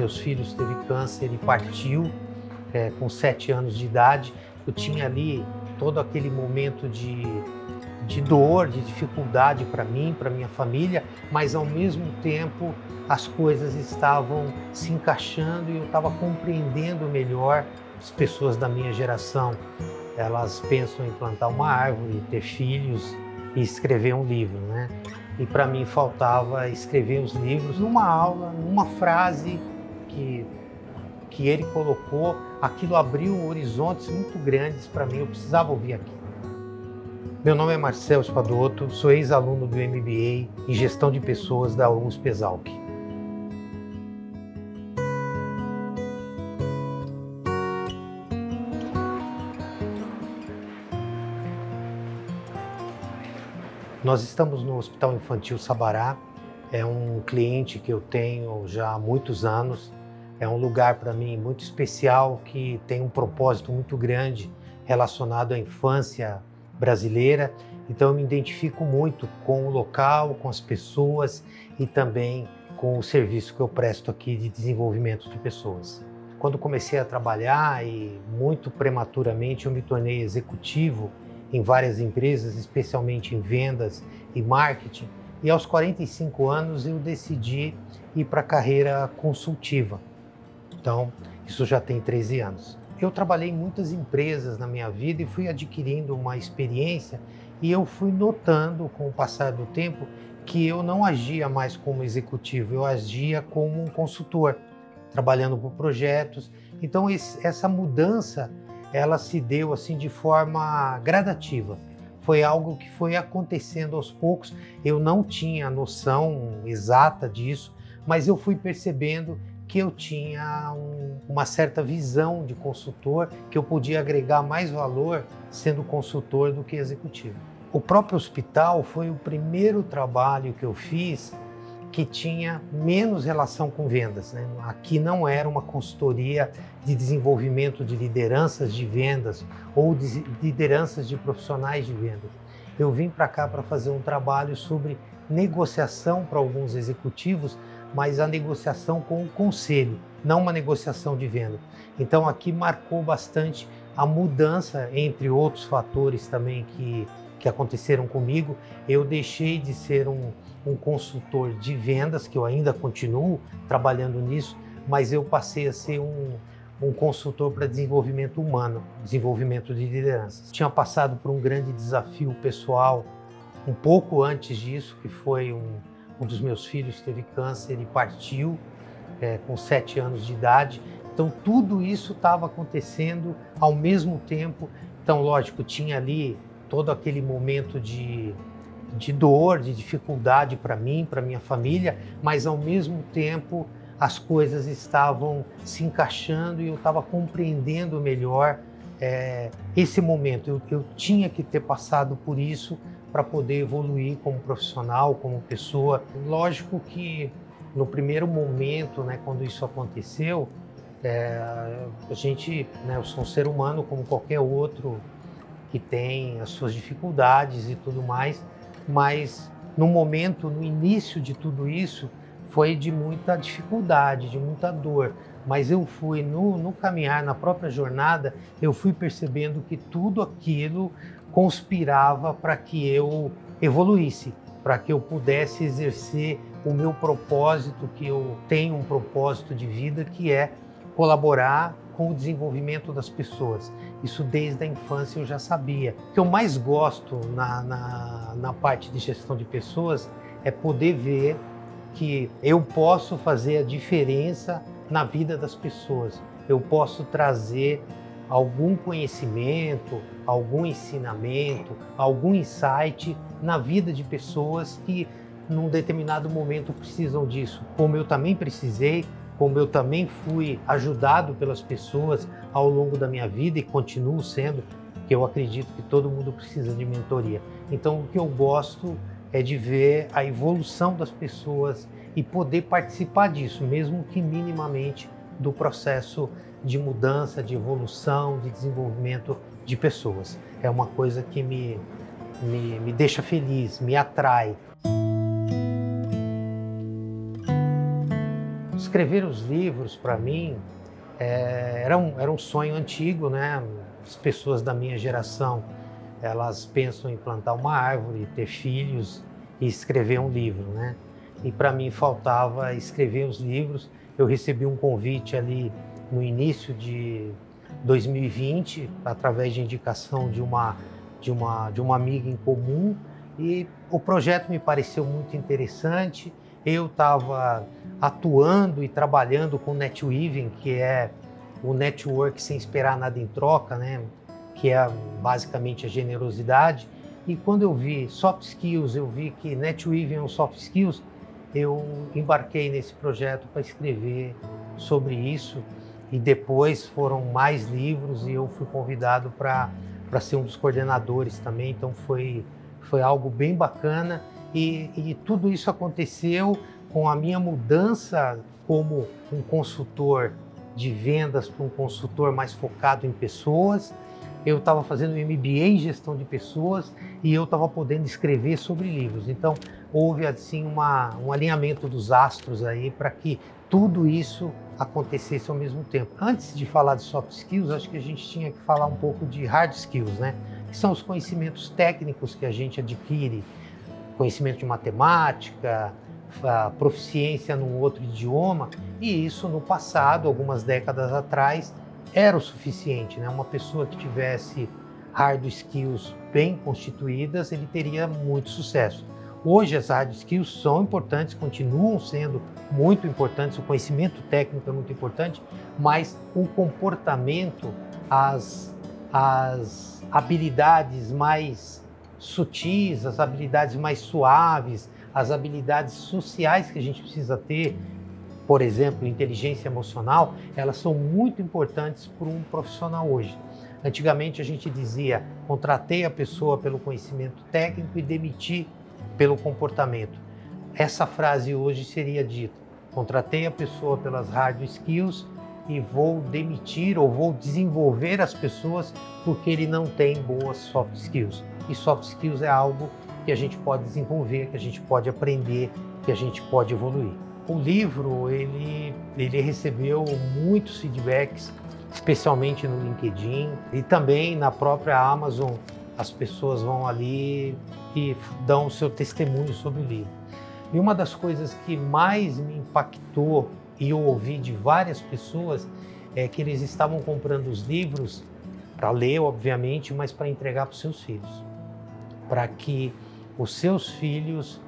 meus filhos teve câncer e partiu com 7 anos de idade. Eu tinha ali todo aquele momento de dor, de dificuldade para mim, para minha família, mas ao mesmo tempo as coisas estavam se encaixando e eu estava compreendendo melhor as pessoas da minha geração. Elas pensam em plantar uma árvore, ter filhos e escrever um livro, né? E para mim faltava escrever os livros numa aula, numa frase que ele colocou, aquilo abriu horizontes muito grandes para mim, eu precisava ouvir aquilo. Meu nome é Marcelo Spadotto, sou ex-aluno do MBA em Gestão de Pessoas da USP-Exalc. Nós estamos no Hospital Infantil Sabará, é um cliente que eu tenho já há muitos anos, é um lugar para mim muito especial que tem um propósito muito grande relacionado à infância brasileira, então eu me identifico muito com o local, com as pessoas e também com o serviço que eu presto aqui de desenvolvimento de pessoas. Quando comecei a trabalhar e muito prematuramente eu me tornei executivo em várias empresas, especialmente em vendas e marketing, e aos 45 anos eu decidi ir para a carreira consultiva. Então, isso já tem 13 anos. Eu trabalhei em muitas empresas na minha vida e fui adquirindo uma experiência e eu fui notando com o passar do tempo que eu não agia mais como executivo, eu agia como um consultor, trabalhando por projetos. Então essa mudança, ela se deu assim de forma gradativa. Foi algo que foi acontecendo aos poucos, eu não tinha noção exata disso, mas eu fui percebendo que eu tinha uma certa visão de consultor, que eu podia agregar mais valor sendo consultor do que executivo. O próprio hospital foi o primeiro trabalho que eu fiz que tinha menos relação com vendas, né? Aqui não era uma consultoria de desenvolvimento de lideranças de vendas ou de lideranças de profissionais de vendas. Eu vim para cá para fazer um trabalho sobre negociação para alguns executivos, mas a negociação com o conselho, não uma negociação de venda. Então aqui marcou bastante a mudança, entre outros fatores também que aconteceram comigo. Eu deixei de ser um consultor de vendas, que eu ainda continuo trabalhando nisso, mas eu passei a ser um consultor para desenvolvimento humano, desenvolvimento de lideranças. Tinha passado por um grande desafio pessoal um pouco antes disso, que foi um dos meus filhos teve câncer e partiu com 7 anos de idade. Então tudo isso estava acontecendo ao mesmo tempo. Então, lógico, tinha ali todo aquele momento de dor, de dificuldade para mim, para minha família, mas ao mesmo tempo as coisas estavam se encaixando e eu estava compreendendo melhor esse momento. Eu tinha que ter passado por isso para poder evoluir como profissional, como pessoa. Lógico que no primeiro momento, né, quando isso aconteceu, a gente, né, eu sou um ser humano como qualquer outro que tem as suas dificuldades e tudo mais, mas no momento, no início de tudo isso, foi de muita dificuldade, de muita dor. Mas eu fui, no caminhar, na própria jornada, eu fui percebendo que tudo aquilo conspirava para que eu evoluísse, para que eu pudesse exercer o meu propósito, que eu tenho um propósito de vida, que é colaborar com o desenvolvimento das pessoas. Isso desde a infância eu já sabia. O que eu mais gosto na parte de gestão de pessoas é poder ver que eu posso fazer a diferença na vida das pessoas. Eu posso trazer algum conhecimento, algum ensinamento, algum insight na vida de pessoas que num determinado momento precisam disso. Como eu também precisei, como eu também fui ajudado pelas pessoas ao longo da minha vida e continuo sendo, que eu acredito que todo mundo precisa de mentoria. Então o que eu gosto é de ver a evolução das pessoas e poder participar disso, mesmo que minimamente, do processo de mudança, de evolução, de desenvolvimento de pessoas. É uma coisa que me deixa feliz, me atrai. Escrever os livros, para mim, era um sonho antigo, né? As pessoas da minha geração, elas pensam em plantar uma árvore, ter filhos e escrever um livro, né? E para mim faltava escrever os livros. Eu recebi um convite ali no início de 2020, através de indicação de uma amiga em comum, e o projeto me pareceu muito interessante. Eu estava atuando e trabalhando com o NetWeaving, que é o network sem esperar nada em troca, né? Que é basicamente a generosidade. E quando eu vi soft skills, eu vi que NetWeaving é um soft skills, eu embarquei nesse projeto para escrever sobre isso. E depois foram mais livros e eu fui convidado para ser um dos coordenadores também. Então foi algo bem bacana. E tudo isso aconteceu com a minha mudança como um consultor de vendas para um consultor mais focado em pessoas. Eu estava fazendo um MBA em gestão de pessoas e eu estava podendo escrever sobre livros. Então houve assim um alinhamento dos astros aí para que tudo isso acontecesse ao mesmo tempo. Antes de falar de soft skills, acho que a gente tinha que falar um pouco de hard skills, né? Que são os conhecimentos técnicos que a gente adquire, conhecimento de matemática, a proficiência num outro idioma, e isso no passado, algumas décadas atrás, era o suficiente, né? Uma pessoa que tivesse hard skills bem constituídas, ele teria muito sucesso. Hoje as hard skills são importantes, continuam sendo muito importantes, o conhecimento técnico é muito importante, mas o comportamento, as habilidades mais sutis, as habilidades mais suaves, as habilidades sociais que a gente precisa ter, por exemplo, inteligência emocional, elas são muito importantes para um profissional hoje. Antigamente a gente dizia, contratei a pessoa pelo conhecimento técnico e demiti pelo comportamento. Essa frase hoje seria dita, contratei a pessoa pelas hard skills e vou demitir ou vou desenvolver as pessoas porque ele não tem boas soft skills. E soft skills é algo que a gente pode desenvolver, que a gente pode aprender, que a gente pode evoluir. O livro, ele recebeu muitos feedbacks, especialmente no LinkedIn e também na própria Amazon. As pessoas vão ali e dão o seu testemunho sobre o livro. E uma das coisas que mais me impactou, e eu ouvi de várias pessoas, é que eles estavam comprando os livros para ler, obviamente, mas para entregar para os seus filhos, para que os seus filhos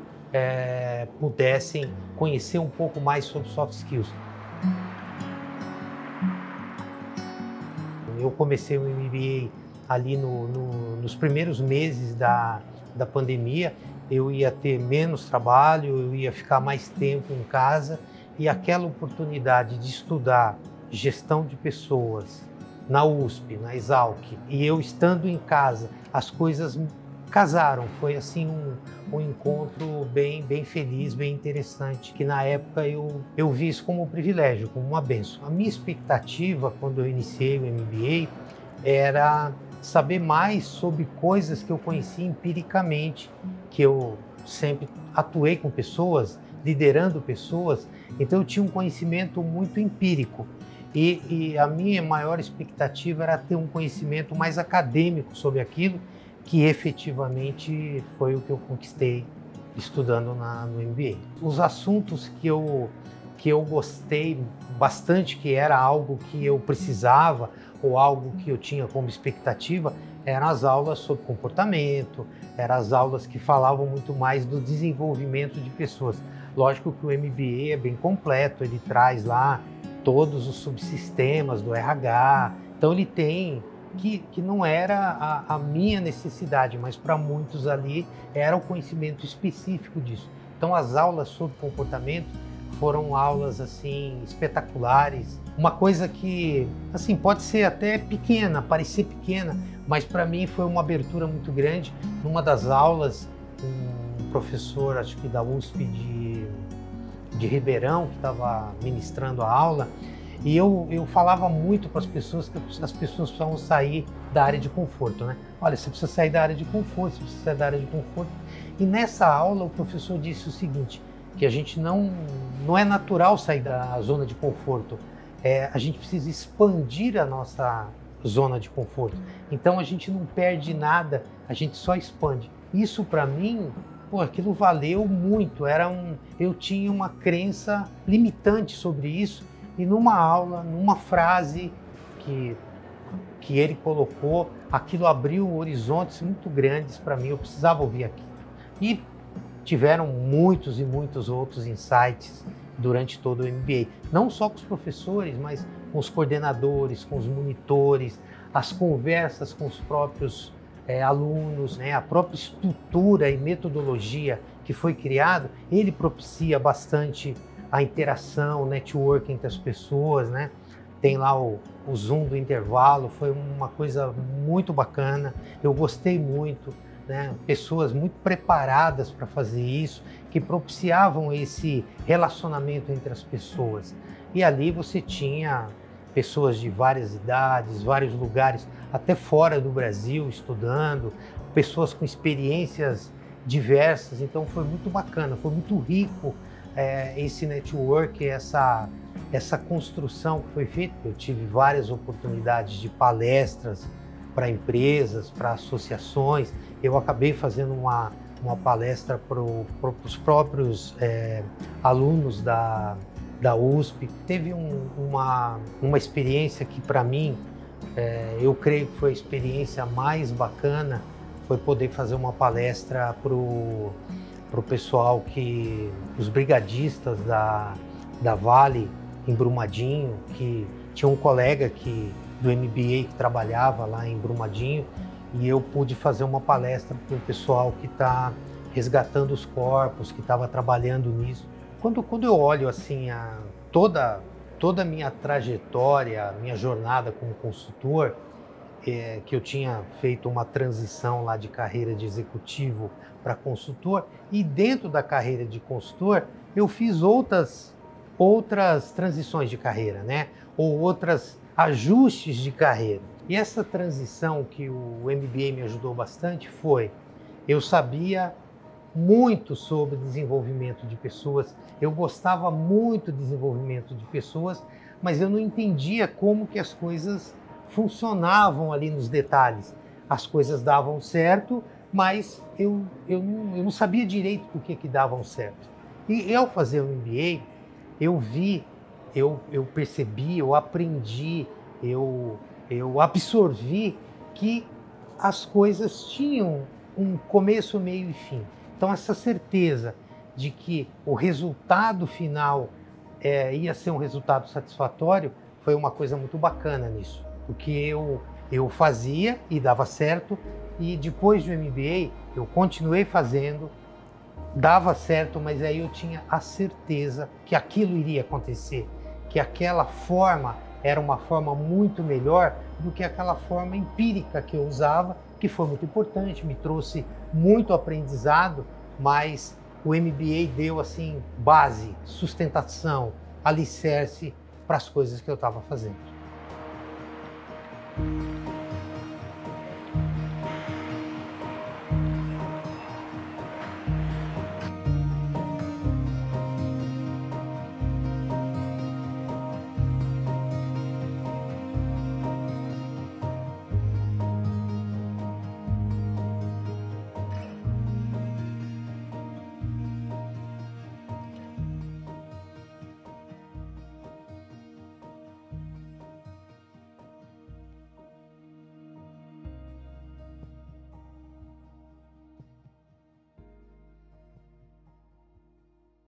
pudessem conhecer um pouco mais sobre soft skills. Eu comecei o MBA ali nos primeiros meses da pandemia. Eu ia ter menos trabalho, eu ia ficar mais tempo em casa, e aquela oportunidade de estudar gestão de pessoas na USP, na Exalc, e eu estando em casa, as coisas casaram. Foi assim um encontro bem feliz, bem interessante, que na época eu vi isso como um privilégio, como uma bênção. A minha expectativa quando eu iniciei o MBA era saber mais sobre coisas que eu conhecia empiricamente, que eu sempre atuei com pessoas, liderando pessoas, então eu tinha um conhecimento muito empírico. E a minha maior expectativa era ter um conhecimento mais acadêmico sobre aquilo, que efetivamente foi o que eu conquistei estudando no MBA. Os assuntos que eu gostei bastante, que era algo que eu precisava ou algo que eu tinha como expectativa, eram as aulas sobre comportamento, eram as aulas que falavam muito mais do desenvolvimento de pessoas. Lógico que o MBA é bem completo, ele traz lá todos os subsistemas do RH, então ele tem que não era a minha necessidade, mas para muitos ali era o conhecimento específico disso. Então as aulas sobre comportamento foram aulas assim espetaculares, uma coisa que assim pode ser até pequena, parecer pequena, mas para mim foi uma abertura muito grande. Numa das aulas, um professor, acho que da USP de Ribeirão, que estava ministrando a aula, e eu falava muito para as pessoas que as pessoas precisavam sair da área de conforto, né? Olha, você precisa sair da área de conforto, você precisa sair da área de conforto. E nessa aula o professor disse o seguinte, que a gente não é natural sair da zona de conforto. A gente precisa expandir a nossa zona de conforto. Então a gente não perde nada, a gente só expande. Isso para mim, pô, aquilo valeu muito. Eu tinha uma crença limitante sobre isso e numa aula, numa frase que ele colocou, aquilo abriu horizontes muito grandes para mim. Eu precisava ouvir aquilo. E tiveram muitos e muitos outros insights durante todo o MBA. Não só com os professores, mas com os coordenadores, com os monitores, as conversas com os próprios alunos, né? A própria estrutura e metodologia que foi criado, ele propicia bastante a interação, o network entre as pessoas, né? Tem lá o Zoom do intervalo, foi uma coisa muito bacana, eu gostei muito, né? Pessoas muito preparadas para fazer isso, que propiciavam esse relacionamento entre as pessoas. E ali você tinha pessoas de várias idades, vários lugares, até fora do Brasil, estudando, pessoas com experiências diversas, então foi muito bacana, foi muito rico esse network, essa construção que foi feita. Eu tive várias oportunidades de palestras para empresas, para associações. Eu acabei fazendo uma palestra para os próprios alunos da USP. Teve uma experiência que, para mim, eu creio que foi a experiência mais bacana, foi poder fazer uma palestra para o pessoal, os brigadistas da Vale, em Brumadinho, que tinha um colega do MBA que trabalhava lá em Brumadinho, e eu pude fazer uma palestra para o pessoal que está resgatando os corpos, que estava trabalhando nisso. Quando eu olho assim toda a minha trajetória, minha jornada como consultor, que eu tinha feito uma transição lá de carreira de executivo para consultor, e dentro da carreira de consultor eu fiz outras transições de carreira, né? Ou outros ajustes de carreira. E essa transição que o MBA me ajudou bastante eu sabia muito sobre desenvolvimento de pessoas, eu gostava muito de desenvolvimento de pessoas, mas eu não entendia como que as coisas funcionavam ali nos detalhes. As coisas davam certo, mas eu não sabia direito por que davam certo. E ao fazer o MBA, eu vi, eu percebi, eu aprendi, eu absorvi que as coisas tinham um começo, meio e fim. Então essa certeza de que o resultado final ia ser um resultado satisfatório foi uma coisa muito bacana nisso, porque eu fazia e dava certo, e depois do MBA eu continuei fazendo, dava certo, mas aí eu tinha a certeza que aquilo iria acontecer, que aquela forma era uma forma muito melhor do que aquela forma empírica que eu usava, que foi muito importante, me trouxe muito aprendizado, mas o MBA deu assim base, sustentação, alicerce para as coisas que eu estava fazendo.